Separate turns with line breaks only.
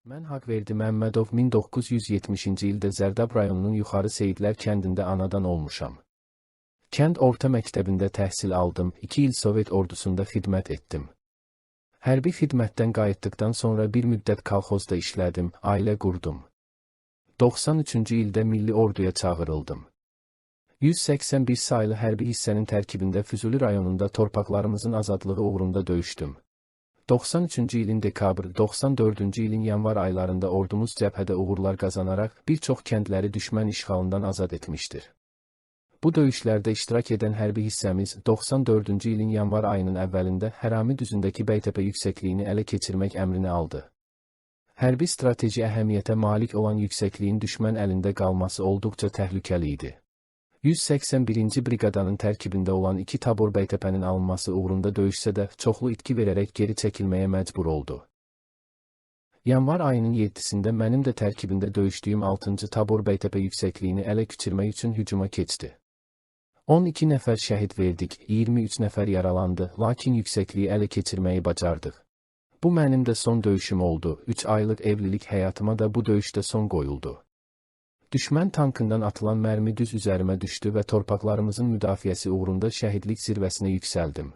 Mən Haqverdi Məmmədov 1970-ci ildə Zərdab rayonunun Yuxarı Seyidlər kəndində anadan olmuşam. Kənd orta məktəbində təhsil aldım, 2 il Sovet ordusunda xidmət etdim. Hərbi xidmətdən qayıtdıqdan sonra bir müddət kolxozda işlədim, ailə qurdum. 93-cü ildə Milli Orduya çağırıldım. 181 saylı hərbi hissənin tərkibində Füzuli rayonunda torpaqlarımızın azadlığı uğrunda döyüşdüm. 93-cü ilin dekabr, 94-cü ilin yanvar aylarında ordumuz cəbhədə uğurlar qazanaraq bir çox kəndləri düşmən işğalından azad etmişdir. Bu döyüşlərdə iştirak edən hərbi hissəmiz 94-cü ilin yanvar ayının əvvəlində Hərami düzündəki Bəytəpə yüksəkliyini ələ keçirmək əmrini aldı. Hərbi strateji əhəmiyyətə malik olan yüksəkliyin düşmən əlində qalması olduqca təhlükəli idi. 181-ci briqadanın tərkibində olan 2 tabor Bəytəpənin alınması uğrunda döyüşsə də çoxlu itki verərək geri çəkilməyə məcbur oldu. Yanvar ayının 7-sində mənim də tərkibində döyüşdüyüm 6-cı tabor Bəytəpə yüksəkliyini ələ keçirmək üçün hücuma keçdi. 12 nəfər şəhid verdik, 23 nəfər yaralandı, lakin yüksəkliyi ələ keçirməyi bacardıq. Bu mənim də son döyüşüm oldu, 3 aylıq evlilik həyatıma da bu döyüşdə son qoyuldu. Düşmən tankından atılan mərmi düz üzərimə düşdü və torpaqlarımızın müdafiəsi uğrunda şəhidlik zirvəsinə yüksəldim.